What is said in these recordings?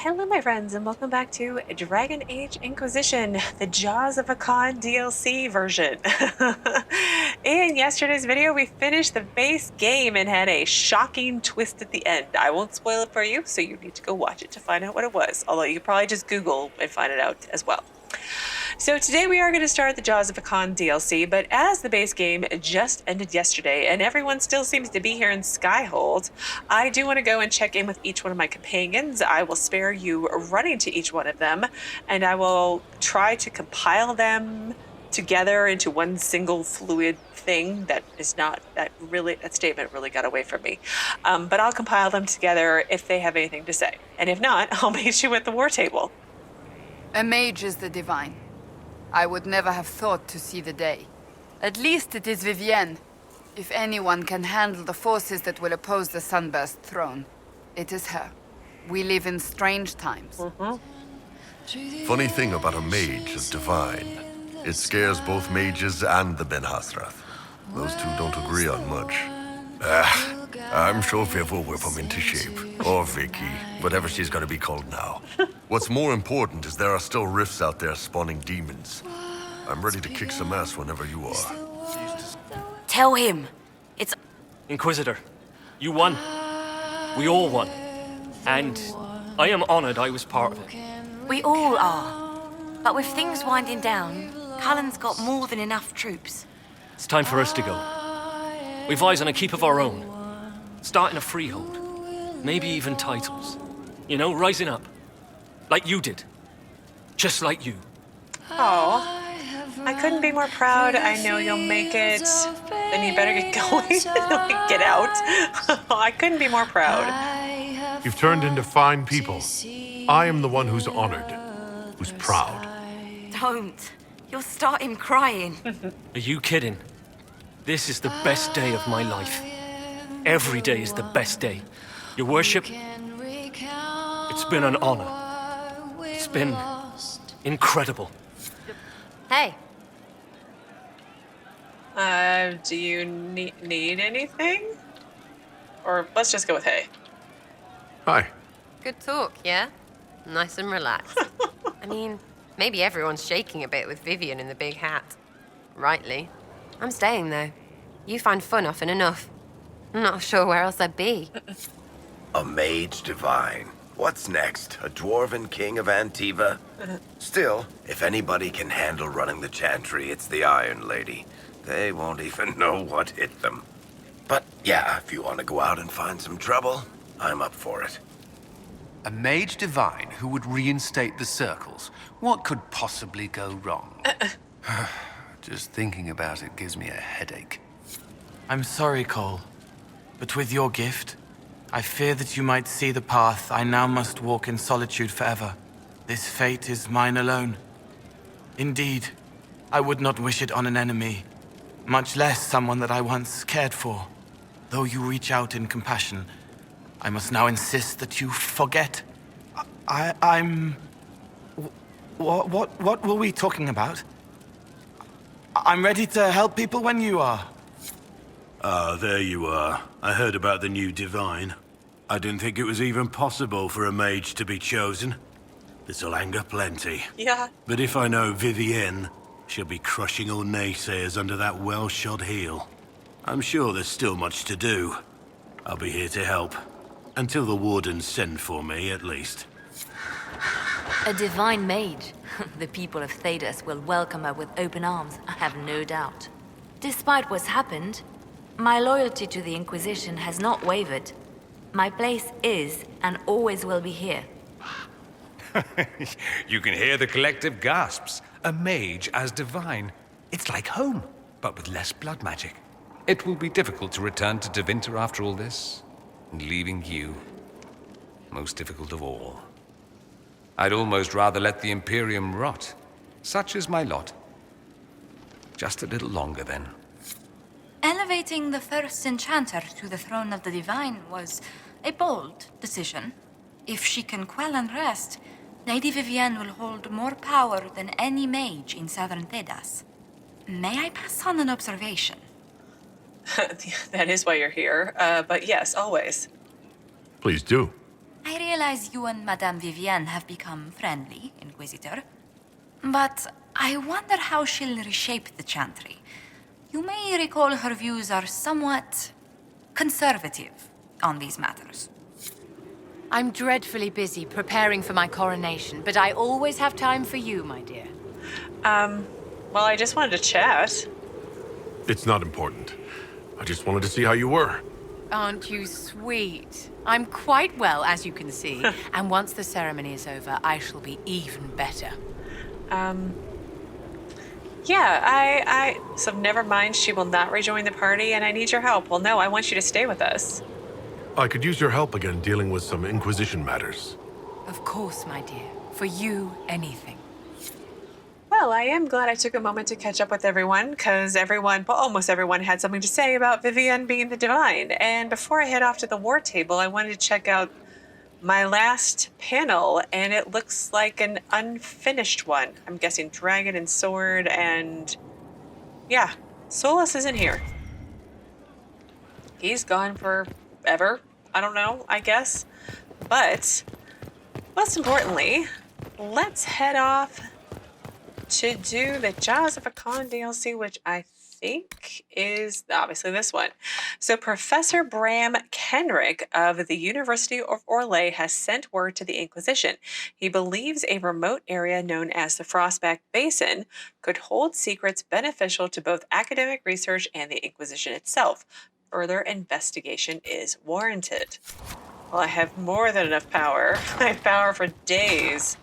Hello, my friends, and welcome back to Dragon Age Inquisition, the Jaws of Hakkon DLC version. In yesterday's video, we finished the base game and had a shocking twist at the end. I won't spoil it for you, so you need to go watch it to find out what it was, although you could probably just Google and find it out as well. So today we are going to start the Jaws of Hakkon DLC, but as the base game just ended yesterday and everyone still seems to be here in Skyhold, I do want to go and check in with each one of my companions. I will spare you running to each one of them, and I will try to compile them together into one single fluid thing that is not, that statement really got away from me. But I'll compile them together if they have anything to say. And if not, I'll meet you at the war table. A mage is the divine. I would never have thought to see the day. At least it is Vivienne. If anyone can handle the forces that will oppose the Sunburst throne, it is her. We live in strange times. Funny thing about a mage is divine. It scares both mages and the Ben Hasrath. Those two don't agree on much. I'm sure Viv will whip them into shape. Or Vicky, whatever she's gonna be called now. What's more important is there are still rifts out there spawning demons. I'm ready to kick some ass whenever you are. Tell him. It's... Inquisitor, you won. We all won. And I am honored I was part of it. We all are. But with things winding down, Cullen's got more than enough troops. It's time for us to go. We've eyes on a keep of our own. Starting a freehold. Maybe even titles. You know, rising up. Like you did. Just like you. Oh, I couldn't be more proud. I know you'll make it. Then you better get going. Get out. I couldn't be more proud. You've turned into fine people. I am the one who's honored, who's proud. Don't. You'll start him crying. Are you kidding? This is the best day of my life. Every day is the best day. Your worship, it's been an honor. It's been incredible. Hey. Do you need anything? Or let's just go with hey. Hi. Good talk, yeah? Nice and relaxed. I mean, maybe everyone's shaking a bit with Vivienne in the big hat. Rightly. I'm staying, though. You find fun often enough. I'm not sure where else I'd be. A mage divine. What's next? A dwarven king of Antiva? Still, if anybody can handle running the chantry, it's the Iron Lady. They won't even know what hit them. But yeah, if you want to go out and find some trouble, I'm up for it. A mage divine who would reinstate the circles. What could possibly go wrong? Just thinking about it gives me a headache. I'm sorry, Cole, but with your gift, I fear that you might see the path I now must walk in solitude forever. This fate is mine alone. Indeed, I would not wish it on an enemy, much less someone that I once cared for. Though you reach out in compassion, I must now insist that you forget. I'm... What were we talking about? I'm ready to help people when you are. Ah, there you are. I heard about the new divine. I didn't think it was even possible for a mage to be chosen. This'll anger plenty. Yeah. But if I know Vivienne, she'll be crushing all naysayers under that well-shod heel. I'm sure there's still much to do. I'll be here to help. Until the wardens send for me, at least. A divine mage. The people of Thedas will welcome her with open arms, I have no doubt. Despite what's happened, my loyalty to the Inquisition has not wavered. My place is and always will be here. You can hear the collective gasps. A mage as divine. It's like home, but with less blood magic. It will be difficult to return to Tevinter after all this, and leaving you, most difficult of all. I'd almost rather let the Imperium rot. Such is my lot. Just a little longer, then. Elevating the first enchanter to the throne of the divine was a bold decision. If she can quell unrest, Lady Vivienne will hold more power than any mage in southern Thedas. May I pass on an observation? That is why you're here. But yes, always. Please do. I realize you and Madame Vivienne have become friendly, Inquisitor. But I wonder how she'll reshape the Chantry. You may recall her views are somewhat conservative on these matters. I'm dreadfully busy preparing for my coronation, but I always have time for you, my dear. Well, I just wanted to chat. It's not important. I just wanted to see how you were. Aren't you sweet? I'm quite well, as you can see. And once the ceremony is over, I shall be even better. Yeah, so never mind, she will not rejoin the party and I need your help. Well, no, I want you to stay with us. I could use your help again dealing with some Inquisition matters. Of course, my dear. For you, anything. Well, I am glad I took a moment to catch up with everyone, because almost everyone had something to say about Vivienne being the Divine. And before I head off to the war table, I wanted to check out my last panel, and it looks like an unfinished one. I'm guessing Dragon and Sword, and yeah, Solas isn't here. He's gone forever. I don't know, I guess. But most importantly, let's head off to do the Jaws of Hakkon DLC, which I think is obviously this one. So Professor Bram Kenrick of the University of Orlais has sent word to the Inquisition. He believes a remote area known as the Frostback Basin could hold secrets beneficial to both academic research and the Inquisition itself. Further investigation is warranted. Well, I have more than enough power. I have power for days.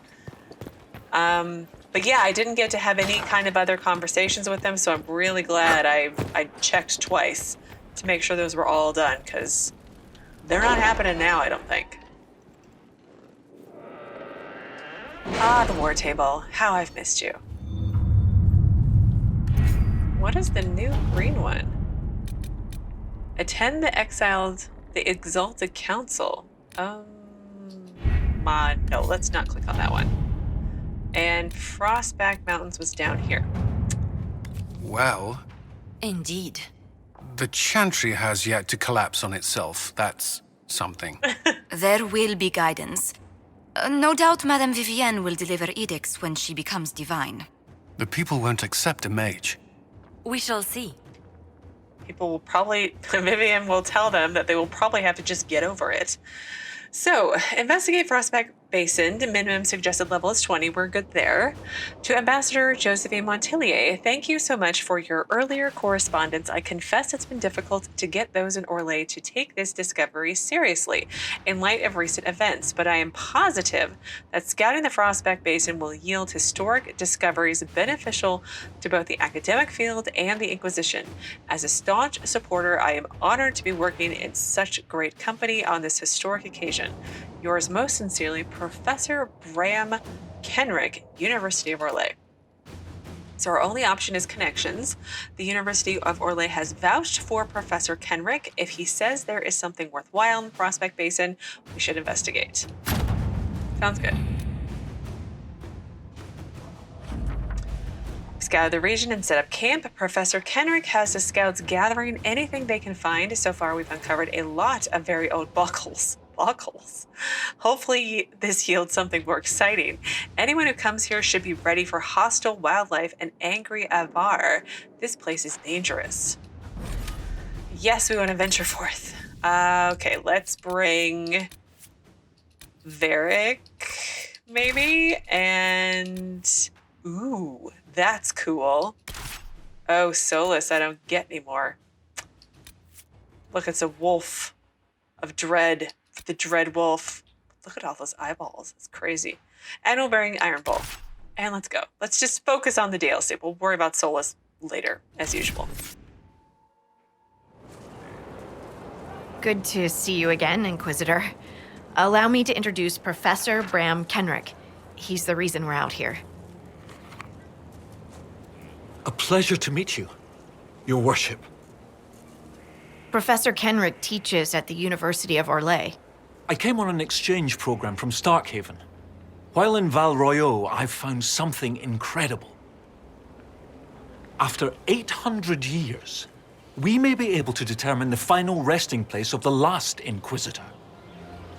But yeah, I didn't get to have any kind of other conversations with them, so I'm really glad I checked twice to make sure those were all done, because they're not happening now, I don't think. Ah, the war table. How I've missed you. What is the new green one? Attend the Exalted Council. No, let's not click on that one. And Frostback Mountains was down here. Well, Indeed. the Chantry has yet to collapse on itself. That's something. There will be guidance. No doubt Madame Vivienne will deliver edicts when she becomes divine. The people won't accept a mage. We shall see. People will probably, Vivienne will tell them that they will probably have to just get over it. So, investigate Frostback Basin. The minimum suggested level is 20. We're good there. To Ambassador Josephine Montillier, thank you so much for your earlier correspondence. I confess it's been difficult to get those in Orlais to take this discovery seriously in light of recent events, but I am positive that scouting the Frostback Basin will yield historic discoveries beneficial to both the academic field and the Inquisition. As a staunch supporter, I am honored to be working in such great company on this historic occasion. Yours most sincerely, Professor Bram Kenrick, University of Orlais. So our only option is connections. The University of Orlais has vouched for Professor Kenrick. If he says there is something worthwhile in the Frostback Basin, we should investigate. Sounds good. Scout the region and set up camp. Professor Kenrick has the scouts gathering anything they can find. So far, we've uncovered a lot of very old buckles. Hopefully this yields something more exciting. Anyone who comes here should be ready for hostile wildlife and angry Avvar. This place is dangerous. Yes, we want to venture forth. Okay, let's bring Varric, maybe, and ooh, that's cool. Oh, Solas, I don't get anymore. Look, it's a wolf of dread. The Dread Wolf. Look at all those eyeballs. It's crazy. And we're wearing Iron Bull. And let's go. Let's just focus on the DLC. We'll worry about Solas later, as usual. Good to see you again, Inquisitor. Allow me to introduce Professor Bram Kenrick. He's the reason we're out here. A pleasure to meet you, Your Worship. Professor Kenrick teaches at the University of Orlais. I came on an exchange program from Starkhaven. While in Val Royeaux, I've found something incredible. After 800 years, we may be able to determine the final resting place of the last Inquisitor.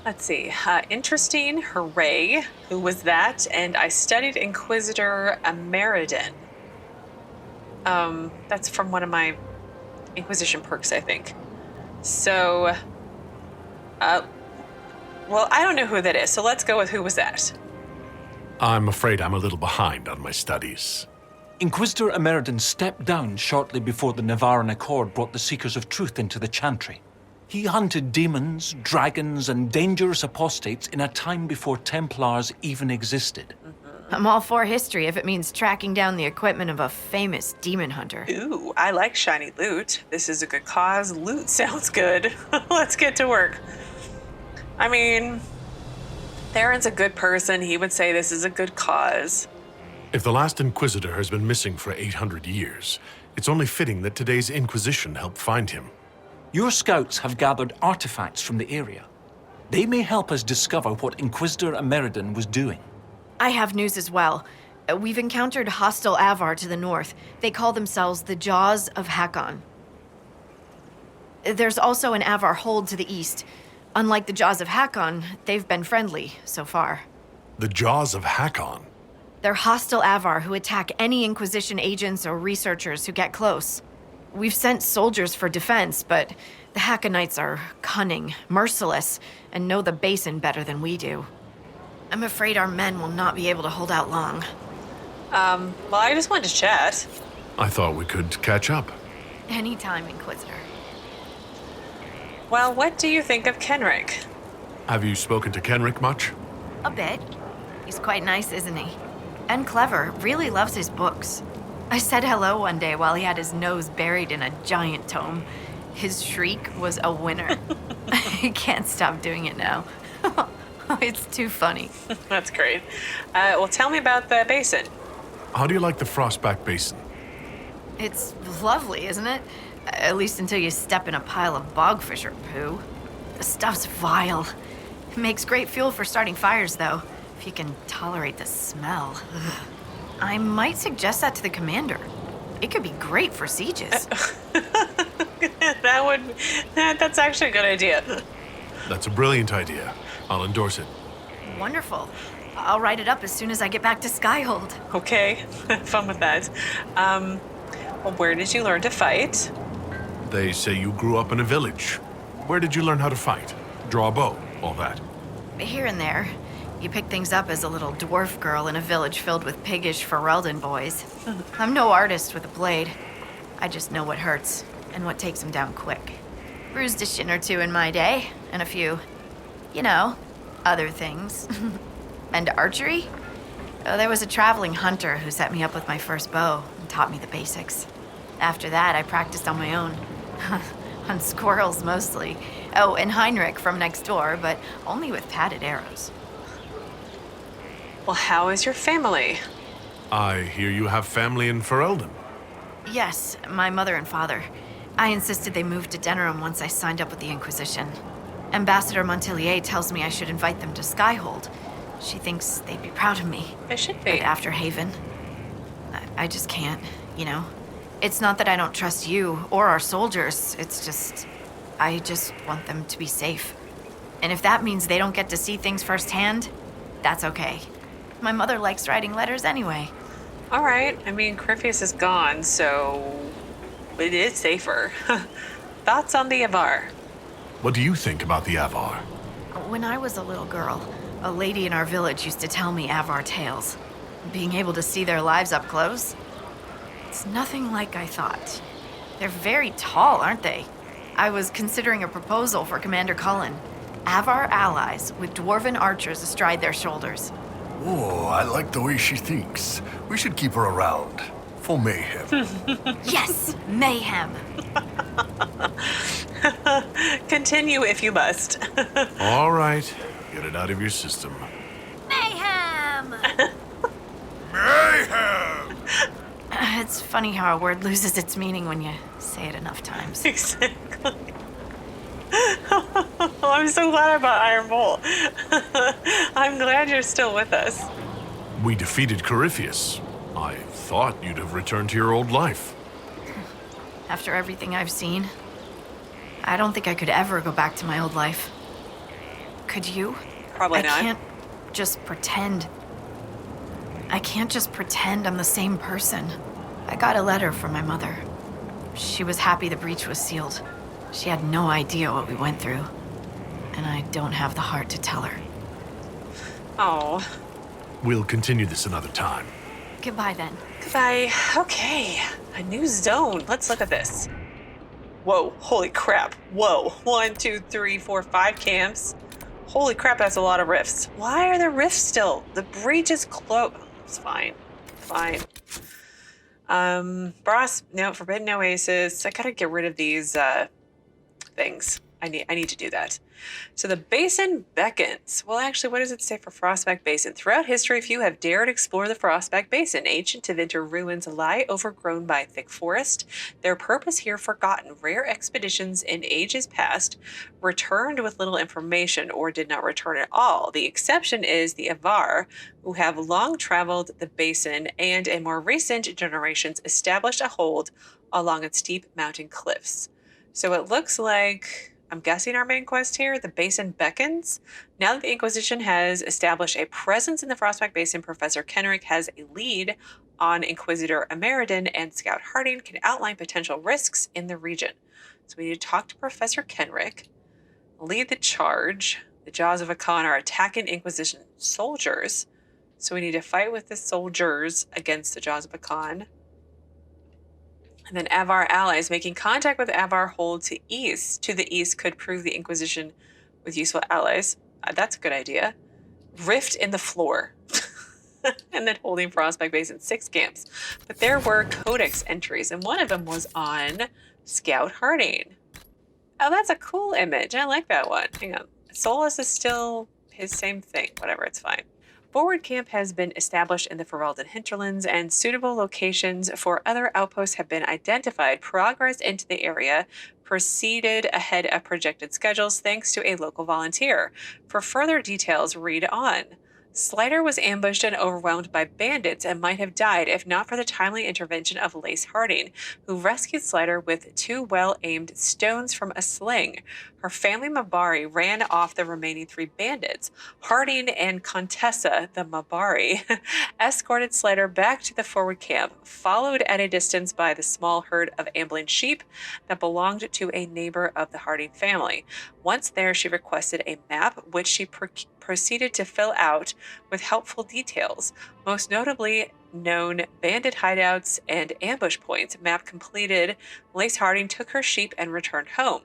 Let's see. Interesting. Hooray. Who was that? And I studied Inquisitor Ameridan. That's from one of my Inquisition perks, I think. So, well, I don't know who that is, so let's go with who was that. I'm afraid I'm a little behind on my studies. Inquisitor Ameridan stepped down shortly before the Nevaran Accord brought the Seekers of Truth into the Chantry. He hunted demons, dragons, and dangerous apostates in a time before Templars even existed. I'm all for history if it means tracking down the equipment of a famous demon hunter. Ooh, I like shiny loot. This is a good cause. Loot sounds good. Let's get to work. I mean, Theron's a good person. He would say this is a good cause. If the last Inquisitor has been missing for 800 years, it's only fitting that today's Inquisition help find him. Your scouts have gathered artifacts from the area. They may help us discover what Inquisitor Ameridan was doing. I have news as well. We've encountered hostile Avvar to the north. They call themselves the Jaws of Hakkon. There's also an Avvar hold to the east. Unlike the Jaws of Hakkon, they've been friendly so far. The Jaws of Hakkon? They're hostile Avvar who attack any Inquisition agents or researchers who get close. We've sent soldiers for defense, but the Hakkonites are cunning, merciless, and know the basin better than we do. I'm afraid our men will not be able to hold out long. Well, I just wanted to chat. I thought we could catch up. Anytime, Inquisitor. Well, what do you think of Kenric? Have you spoken to Kenric much? A bit. He's quite nice, isn't he? And clever, really loves his books. I said hello one day while he had his nose buried in a giant tome. His shriek was a winner. I can't stop doing it now. It's too funny. That's great. Well, tell me about the basin. How do you like the Frostback Basin? It's lovely, isn't it? At least until you step in a pile of bogfish or poo. The stuff's vile. It makes great fuel for starting fires, though, if you can tolerate the smell. I might suggest that to the commander. It could be great for sieges. That's actually a good idea. That's a brilliant idea. I'll endorse it. Wonderful. I'll write it up as soon as I get back to Skyhold. Okay, fun with that. Well, where did you learn to fight? They say you grew up in a village. Where did you learn how to fight? Draw a bow, all that. Here and there. You pick things up as a little dwarf girl in a village filled with piggish Ferelden boys. I'm no artist with a blade. I just know what hurts and what takes them down quick. Bruised a shin or two in my day, and a few, other things. And archery? Oh, there was a traveling hunter who set me up with my first bow and taught me the basics. After that, I practiced on my own. On squirrels, mostly. Oh, and Heinrich from next door, but only with padded arrows. Well, how is your family? I hear you have family in Ferelden. Yes, my mother and father. I insisted they moved to Denerim once I signed up with the Inquisition. Ambassador Montilier tells me I should invite them to Skyhold. She thinks they'd be proud of me. They should be. And after Haven. I just can't, It's not that I don't trust you or our soldiers. It's just, I just want them to be safe. And if that means they don't get to see things firsthand, that's okay. My mother likes writing letters anyway. All right. I mean, Crifius is gone, so it is safer. Thoughts on the Avvar? What do you think about the Avvar? When I was a little girl, a lady in our village used to tell me Avvar tales. Being able to see their lives up close, it's nothing like I thought. They're very tall, aren't they? I was considering a proposal for Commander Cullen. Avvar allies with dwarven archers astride their shoulders. Oh, I like the way she thinks. We should keep her around. For mayhem. Yes, mayhem. Continue if you must. All right. Get it out of your system. Mayhem! Mayhem! It's funny how a word loses its meaning when you say it enough times. Exactly. I'm so glad I bought Iron Bolt. I'm glad you're still with us. We defeated Corypheus. I thought you'd have returned to your old life. After everything I've seen, I don't think I could ever go back to my old life. Could you? Probably not. I can't just pretend I'm the same person. I got a letter from my mother. She was happy the breach was sealed. She had no idea what we went through. And I don't have the heart to tell her. Oh. We'll continue this another time. Goodbye then. Goodbye. Okay. A new zone. Let's look at this. Whoa. Holy crap. Whoa. 1, 2, 3, 4, 5 camps. Holy crap, that's a lot of rifts. Why are there rifts still? The breach is closed. It's fine. Fine. No, Forbidden Oasis. I gotta get rid of these things. I need to do that. So the basin beckons. Well, actually, what does it say for Frostback Basin? Throughout history, few have dared explore the Frostback Basin. Ancient Tevinter ruins lie overgrown by thick forest. Their purpose here forgotten. Rare expeditions in ages past returned with little information or did not return at all. The exception is the Avvar, who have long traveled the basin and in more recent generations established a hold along its steep mountain cliffs. So it looks like, I'm guessing our main quest here, the basin beckons. Now that the Inquisition has established a presence in the Frostback Basin, Professor Kenric has a lead on Inquisitor Ameridan, and Scout Harding can outline potential risks in the region. So we need to talk to Professor Kenric, lead the charge. The Jaws of Hakkon are attacking Inquisition soldiers. So we need to fight with the soldiers against the Jaws of Hakkon. And then Avvar allies. Making contact with Avvar hold to the east could prove the Inquisition with useful allies. That's a good idea. Rift in the floor. And then holding Frostback Basin 6 camps. But there were Codex entries, and one of them was on Scout Harding. Oh, that's a cool image. I like that one. Hang on. Solus is still his same thing. Whatever, it's fine. Forward camp has been established in the Ferelden hinterlands, and suitable locations for other outposts have been identified. Progress into the area proceeded ahead of projected schedules thanks to a local volunteer. For further details, read on. Slider was ambushed and overwhelmed by bandits and might have died if not for the timely intervention of Lace Harding, who rescued Slider with 2 well-aimed stones from a sling. Her family Mabari ran off the remaining 3 bandits. Harding and Contessa, the Mabari, escorted Slider back to the forward camp, followed at a distance by the small herd of ambling sheep that belonged to a neighbor of the Harding family. Once there, she requested a map, which she proceeded to fill out with helpful details, most notably known bandit hideouts and ambush points. Map completed, Lace Harding took her sheep and returned home.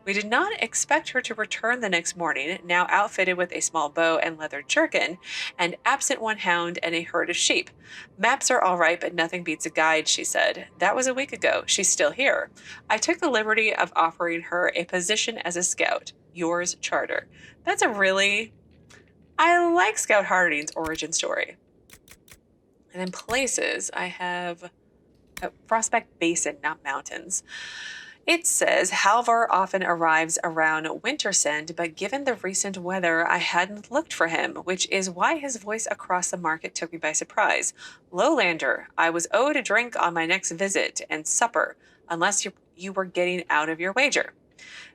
We did not expect her to return the next morning, now outfitted with a small bow and leather jerkin, and absent one hound and a herd of sheep. Maps are all right, but nothing beats a guide, she said. That was a week ago. She's still here. I took the liberty of offering her a position as a scout. Yours, Charter. That's a really... I like Scout Harding's origin story. And then places, I have Frostback Basin, not mountains. It says, Halvar often arrives around Wintersend, but given the recent weather, I hadn't looked for him, which is why his voice across the market took me by surprise. Lowlander, I was owed a drink on my next visit and supper, unless you were getting out of your wager.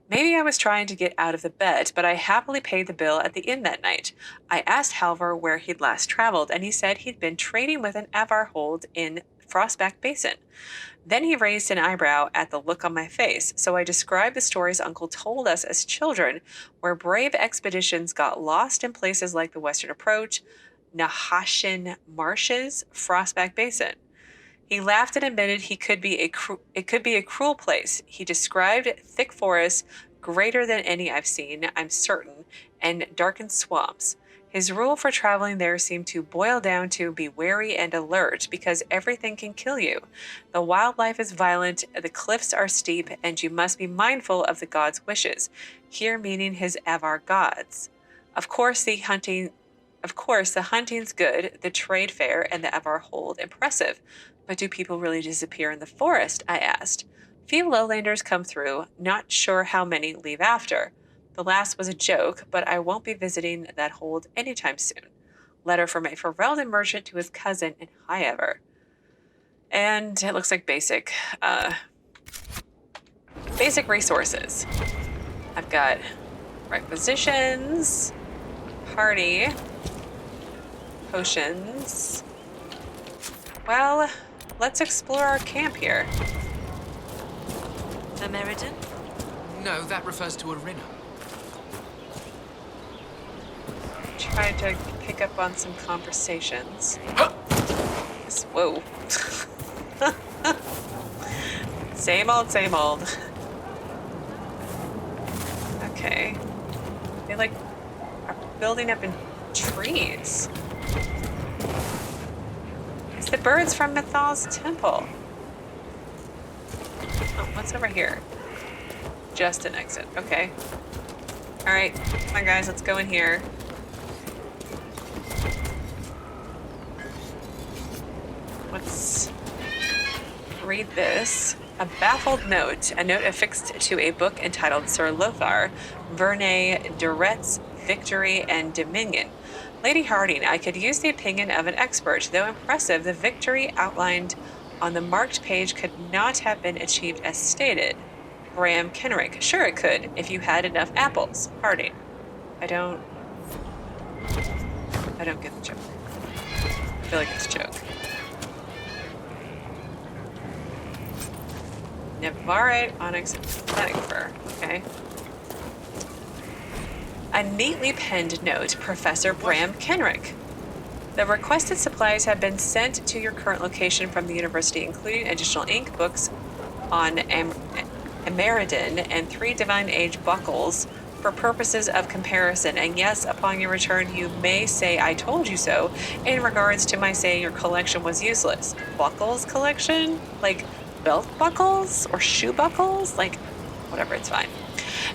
Maybe I was trying to get out of the bet, but I happily paid the bill at the inn that night. I asked Halvar where he'd last traveled, and he said he'd been trading with an Avvar hold in Frostback Basin. Then he raised an eyebrow at the look on my face, so I described the stories Uncle told us as children, where brave expeditions got lost in places like the Western Approach, Nahashin Marshes, Frostback Basin. He laughed and admitted it could be a cruel place. He described thick forests, greater than any I've seen, I'm certain, and darkened swamps. His rule for traveling there seemed to boil down to be wary and alert, because everything can kill you. The wildlife is violent, the cliffs are steep, and you must be mindful of the gods' wishes, here meaning his Avvar gods. Of course, the hunting's good, the trade fair, and the Avvar hold impressive. But do people really disappear in the forest? I asked. Few lowlanders come through, not sure how many leave after. The last was a joke, but I won't be visiting that hold anytime soon. Letter from a Ferelden merchant to his cousin in Highever. And it looks like basic resources. I've got Right positions. Party. Potions. Well, let's explore our camp here. Ameridan? No, that refers to Arena. Try to pick up on some conversations. Whoa. Same old, same old. Okay. They like are building up in trees. It's the birds from Mythal's temple. Oh, what's over here? Just an exit. Okay. All right, come on, guys. Let's go in here. Let's read this. A baffled note, a note affixed to a book entitled Sir Lothar, Verne, Duret's Victory and Dominion. Lady Harding, I could use the opinion of an expert. Though impressive, the victory outlined on the marked page could not have been achieved as stated. Bram Kenrick. Sure it could, if you had enough apples. Harding. I don't get the joke. I feel like it's a joke. Nevarite, onyx, and pathetic fur. Okay. A neatly penned note, Professor Bram Kenrick. The requested supplies have been sent to your current location from the university, including additional ink, books on Ameridan, and 3 Divine Age buckles for purposes of comparison. And yes, upon your return, you may say I told you so in regards to my saying your collection was useless. Buckles collection? Like belt buckles or shoe buckles? Like, whatever, it's fine.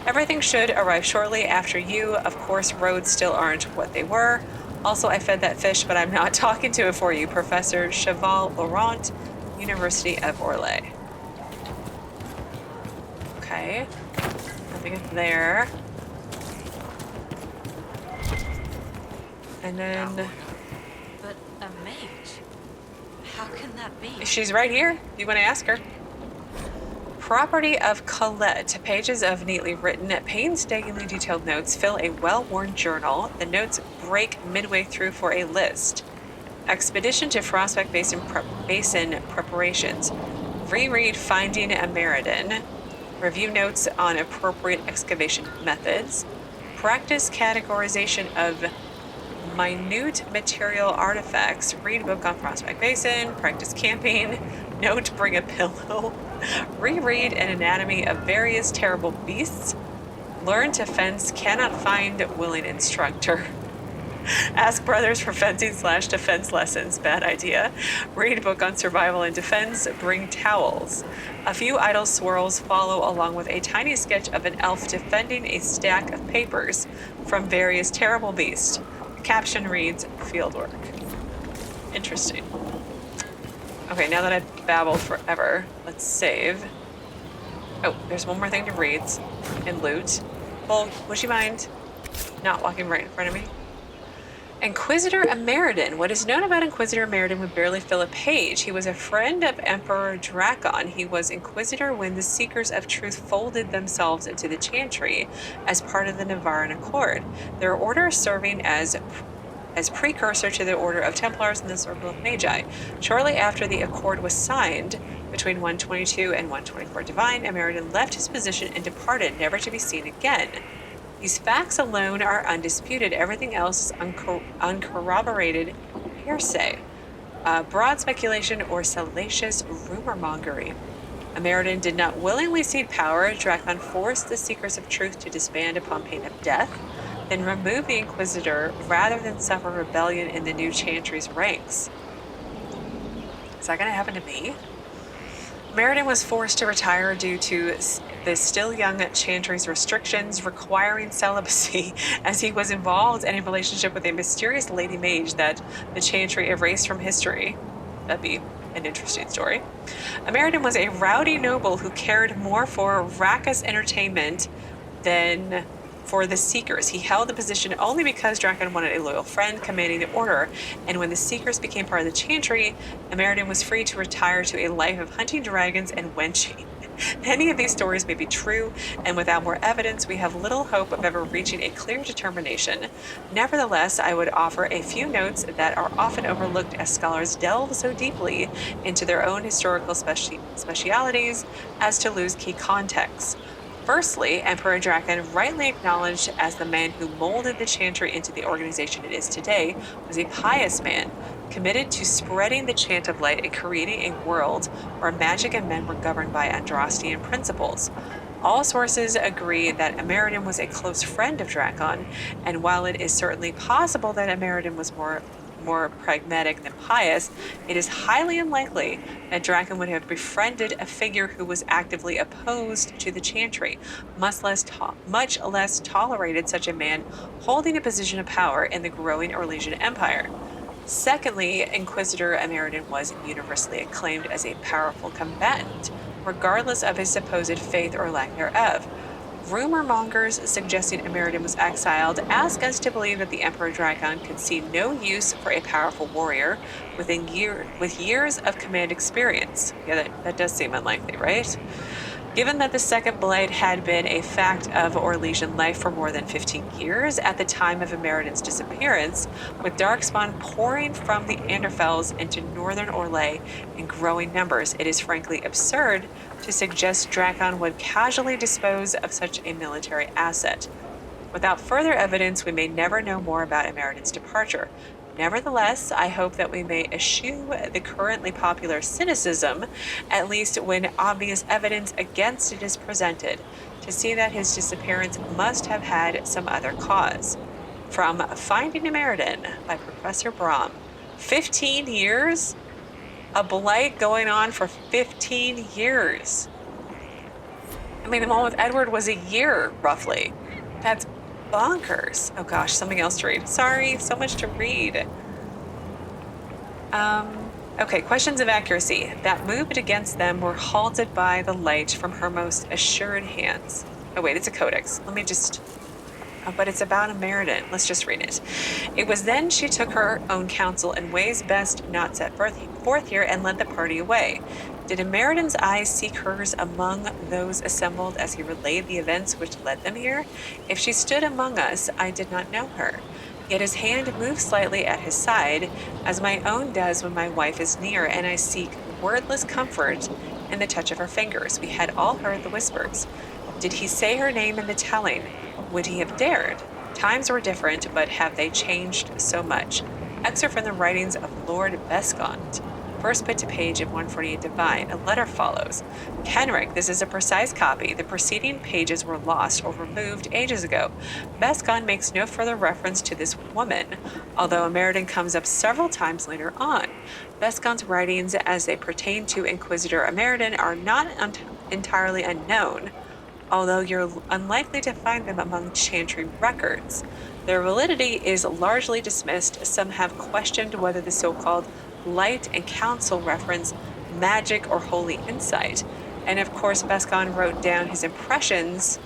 Everything should arrive shortly after you. Of course, roads still aren't what they were. Also, I fed that fish, but I'm not talking to it for you. Professor Cheval Laurent, University of Orlais. Okay. Nothing up there. And then... But a mage? How can that be? She's right here. You want to ask her? Property of Colette. Pages of neatly written, painstakingly detailed notes fill a well-worn journal. The notes break midway through for a list. Expedition to Frostback Basin, Basin preparations. Reread Finding Ameridan. Review notes on appropriate excavation methods. Practice categorization of minute material artifacts. Read book on Frostback Basin. Practice camping. Note, bring a pillow. Reread an anatomy of various terrible beasts. Learn to fence, cannot find willing instructor. Ask brothers for fencing/defense lessons. Bad idea. Read book on survival and defense. Bring towels. A few idle swirls follow along with a tiny sketch of an elf defending a stack of papers from various terrible beasts. The caption reads, fieldwork. Interesting. Okay, now that I've babbled forever, let's save. Oh, there's one more thing to read and loot. Well, would you mind not walking right in front of me? Inquisitor Ameridan. What is known about Inquisitor Ameridan would barely fill a page. He was a friend of Emperor Drakon. He was Inquisitor when the Seekers of Truth folded themselves into the Chantry as part of the Navaran Accord. Their order serving as precursor to the Order of Templars and the Circle of Magi. Shortly after the accord was signed, between 122 and 124 Divine, Ameridan left his position and departed, never to be seen again. These facts alone are undisputed. Everything else is uncorroborated hearsay, broad speculation, or salacious rumor-mongering. Ameridan did not willingly cede power. Drakon forced the Seekers of Truth to disband upon pain of death, then remove the Inquisitor rather than suffer rebellion in the new Chantry's ranks. Is that going to happen to me? Ameridan was forced to retire due to the still young Chantry's restrictions requiring celibacy, as he was involved in a relationship with a mysterious lady mage that the Chantry erased from history. That'd be an interesting story. Ameridan was a rowdy noble who cared more for raucous entertainment than for the Seekers. He held the position only because Drakon wanted a loyal friend commanding the order, and when the Seekers became part of the Chantry, Ameridan was free to retire to a life of hunting dragons and wenching. Any of these stories may be true, and without more evidence, we have little hope of ever reaching a clear determination. Nevertheless, I would offer a few notes that are often overlooked as scholars delve so deeply into their own historical specialities as to lose key context. Firstly, Emperor Draken, rightly acknowledged as the man who molded the Chantry into the organization it is today, was a pious man, committed to spreading the chant of light and creating a world where magic and men were governed by Andrastian principles. All sources agree that Ameridan was a close friend of Drakon, and while it is certainly possible that Ameridan was more pragmatic than pious, it is highly unlikely that Drakon would have befriended a figure who was actively opposed to the Chantry, much less tolerated such a man holding a position of power in the growing Orlesian Empire. Secondly, Inquisitor Ameridan was universally acclaimed as a powerful combatant, regardless of his supposed faith or lack thereof. Rumor mongers suggesting Ameridan was exiled ask us to believe that the Emperor Drakon could see no use for a powerful warrior with years of command experience. Yeah, that does seem unlikely, right? Given that the Second Blade had been a fact of Orlesian life for more than 15 years at the time of Ameridan's disappearance, with darkspawn pouring from the Anderfels into northern Orlais in growing numbers, it is frankly absurd to suggest Drakon would casually dispose of such a military asset. Without further evidence, we may never know more about Ameridan's departure. Nevertheless, I hope that we may eschew the currently popular cynicism, at least when obvious evidence against it is presented, to see that his disappearance must have had some other cause. From Finding Ameridan by Professor Bram. 15 years? A blight going on for 15 years. I mean, the one with Edward was a year, roughly. That's bonkers. Oh gosh, something else to read. Sorry, so much to read. Okay, questions of accuracy. That moved against them were halted by the light from her most assured hands. Oh wait, it's a codex. Let me just... Oh, but it's about Ameridan. Let's just read it. It was then she took her own counsel in ways best not set forth here and led the party away. Did Ameridan's eyes seek hers among those assembled as he relayed the events which led them here? If she stood among us, I did not know her. Yet his hand moved slightly at his side, as my own does when my wife is near, and I seek wordless comfort in the touch of her fingers. We had all heard the whispers. Did he say her name in the telling? Would he have dared? Times were different, but have they changed so much? Excerpt from the writings of Lord Beckons. First put to page of 148 Divine. A letter follows. Kenrick, this is a precise copy. The preceding pages were lost or removed ages ago. Beckons makes no further reference to this woman, although Ameridan comes up several times later on. Beckons' writings as they pertain to Inquisitor Ameridan are not entirely unknown, although you're unlikely to find them among Chantry records. Their validity is largely dismissed. Some have questioned whether the so-called light and counsel reference magic or holy insight. And of course, Beckons wrote down his impressions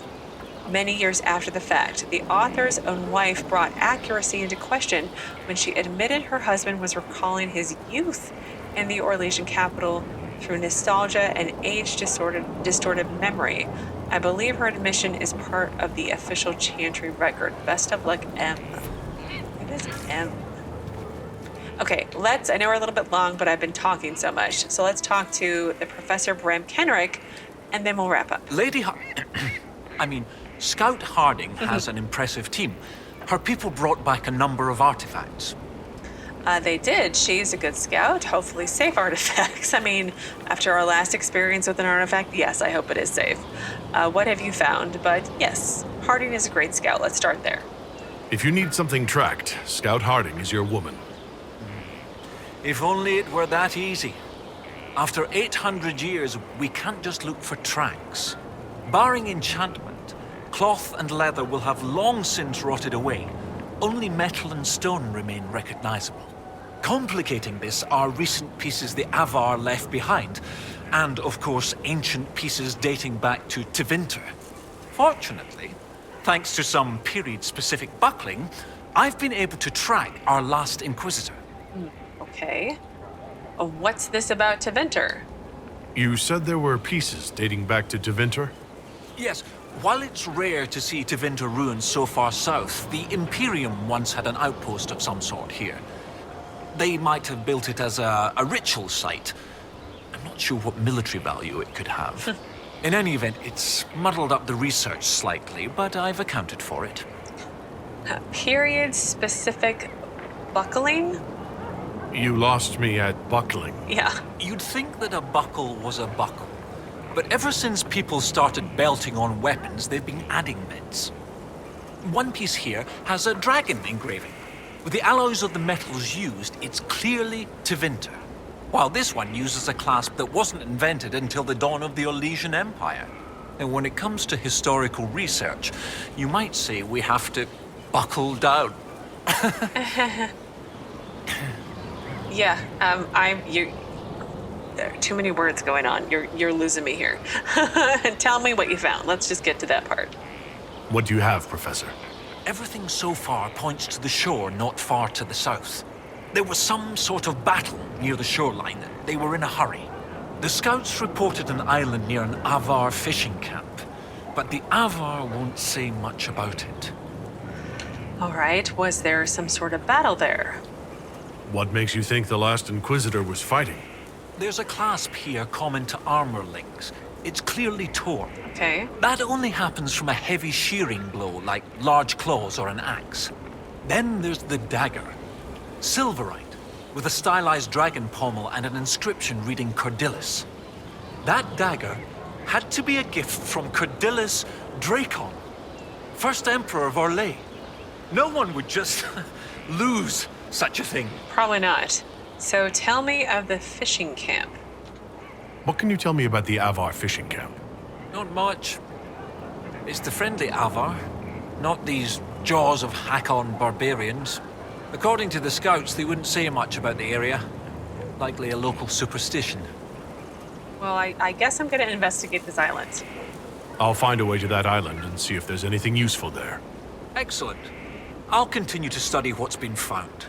many years after the fact. The author's own wife brought accuracy into question when she admitted her husband was recalling his youth in the Orlesian capital through nostalgia and age-distorted memory. I believe her admission is part of the official Chantry record. Best of luck, M. It is M. Okay, I know we're a little bit long, but I've been talking so much. So let's talk to the Professor Bram Kenrick, and then we'll wrap up. Scout Harding has an impressive team. Her people brought back a number of artifacts. They did. She's a good scout. Hopefully safe artifacts. After our last experience with an artifact, yes, I hope it is safe. What have you found? But yes, Harding is a great scout. Let's start there. If you need something tracked, Scout Harding is your woman. If only it were that easy. After 800 years, we can't just look for tracks. Barring enchantment, cloth and leather will have long since rotted away. Only metal and stone remain recognizable. Complicating this are recent pieces the Avvar left behind, and of course ancient pieces dating back to Tevinter. Fortunately, thanks to some period-specific buckling, I've been able to track our last Inquisitor. Okay. What's this about Tevinter? You said there were pieces dating back to Tevinter? Yes. While it's rare to see Tevinter ruins so far south, the Imperium once had an outpost of some sort here. They might have built it as a ritual site. I'm not sure what military value it could have. In any event, it's muddled up the research slightly, but I've accounted for it. Period-specific buckling? You lost me at buckling. Yeah. You'd think that a buckle was a buckle. But ever since people started belting on weapons, they've been adding bits. One piece here has a dragon engraving. With the alloys of the metals used, it's clearly Tevinter. While this one uses a clasp that wasn't invented until the dawn of the Orlesian Empire. And when it comes to historical research, you might say we have to buckle down. Yeah, there are too many words going on. You're losing me here. Tell me what you found. Let's just get to that part. What do you have, Professor? Everything so far points to the shore not far to the south. There was some sort of battle near the shoreline. They were in a hurry. The scouts reported an island near an Avvar fishing camp, but the Avvar won't say much about it. All right, was there some sort of battle there? What makes you think the last Inquisitor was fighting? There's a clasp here common to armorlings. It's clearly torn. Okay. That only happens from a heavy shearing blow, like large claws or an axe. Then there's the dagger. Silverite, with a stylized dragon pommel and an inscription reading Cordilis. That dagger had to be a gift from Cordilis Dracon, first Emperor of Orlais. No one would just lose such a thing. Probably not. So tell me of the fishing camp. What can you tell me about the Avvar fishing camp? Not much. It's the friendly Avvar, not these Jaws of Hakkon barbarians. According to the scouts, they wouldn't say much about the area. Likely a local superstition. Well, I guess I'm going to investigate this island. I'll find a way to that island and see if there's anything useful there. Excellent. I'll continue to study what's been found.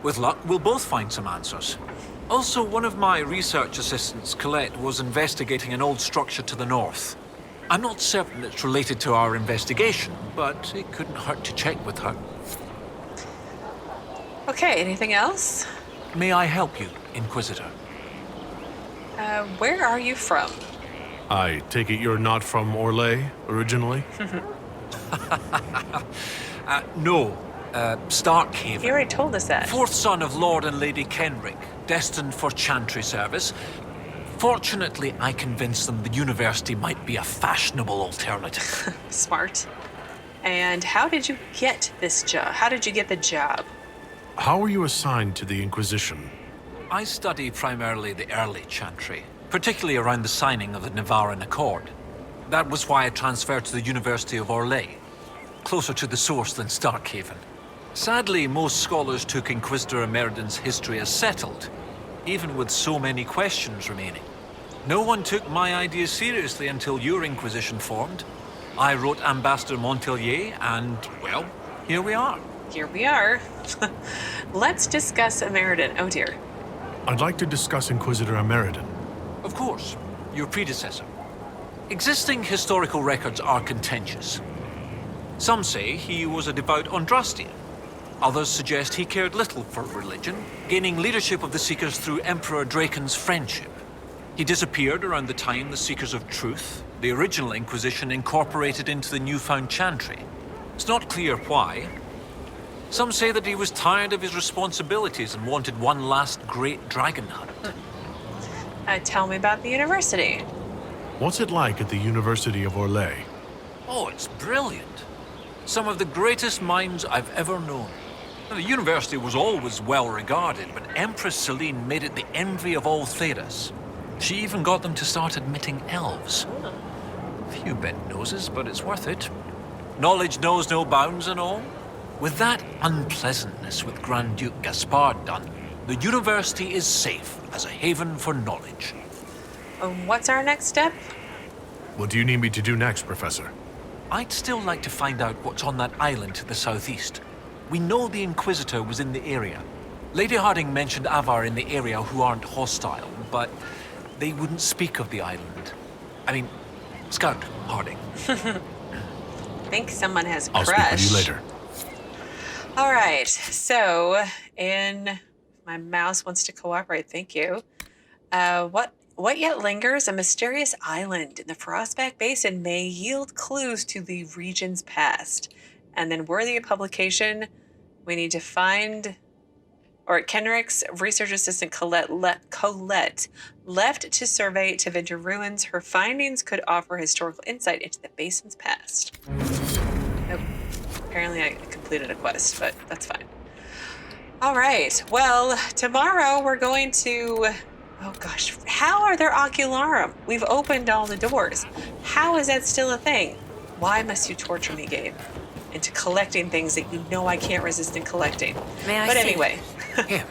With luck, we'll both find some answers. Also, one of my research assistants, Colette, was investigating an old structure to the north. I'm not certain it's related to our investigation, but it couldn't hurt to check with her. Okay, anything else? May I help you, Inquisitor? Where are you from? I take it you're not from Orlais, originally? No. Starkhaven. You already told us that. Fourth son of Lord and Lady Kenrick, destined for chantry service. Fortunately, I convinced them the university might be a fashionable alternative. Smart. And how did you get this job? How did you get the job? How were you assigned to the Inquisition? I study primarily the early chantry, particularly around the signing of the Nevarin Accord. That was why I transferred to the University of Orlais, closer to the source than Starkhaven. Sadly, most scholars took Inquisitor Ameridan's history as settled, even with so many questions remaining. No one took my ideas seriously until your Inquisition formed. I wrote Ambassador Montpellier, and, well, here we are. Here we are. Let's discuss Ameridan. Oh dear. I'd like to discuss Inquisitor Ameridan. Of course, your predecessor. Existing historical records are contentious. Some say he was a devout Andrastian. Others suggest he cared little for religion, gaining leadership of the Seekers through Emperor Draken's friendship. He disappeared around the time the Seekers of Truth, the original Inquisition, incorporated into the newfound chantry. It's not clear why. Some say that he was tired of his responsibilities and wanted one last great dragon hunt. Tell me about the university. What's it like at the University of Orlais? Oh, it's brilliant. Some of the greatest minds I've ever known. The university was always well regarded, but Empress Celine made it the envy of all Thedas. She even got them to start admitting elves. Few bent noses, but it's worth it. Knowledge knows no bounds and all. With that unpleasantness with Grand Duke Gaspard done, the university is safe as a haven for knowledge. What's our next step? What do you need me to do next, Professor? I'd still like to find out what's on that island to the southeast. We know the Inquisitor was in the area. Lady Harding mentioned Avvar in the area who aren't hostile, but they wouldn't speak of the island. I mean, Scout Harding. Think someone has I'll speak with you later. All right, so, and my mouse wants to cooperate, thank you. What yet lingers? A mysterious island in the Frostback Basin may yield clues to the region's past. And then worthy of publication, we need to find, or Kenric's research assistant Colette left to survey Tevinter ruins. Her findings could offer historical insight into the basin's past. Nope. Apparently I completed a quest, but that's fine. All right, well, tomorrow we're going to... Oh gosh, how are there ocularum? We've opened all the doors. How is that still a thing? Why must you torture me, game? Into collecting things that you know I can't resist in collecting. May I But see? anyway. Yeah.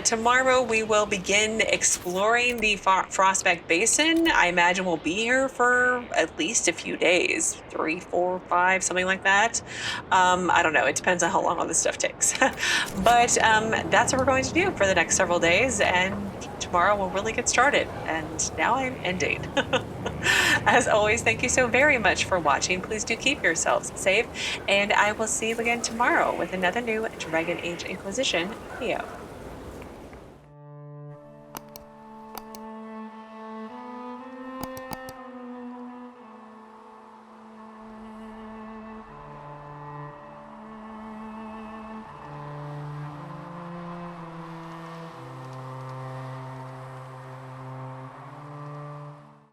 Tomorrow we will begin exploring the Frostback Basin. I imagine we'll be here for at least a few days, 3, 4, 5, something like that. I don't know. It depends on how long all this stuff takes. But that's what we're going to do for the next several days. And tomorrow we'll really get started. And now I'm ending. As always, thank you so very much for watching. Please do keep yourselves safe. And I will see you again tomorrow with another new Dragon Age Inquisition video.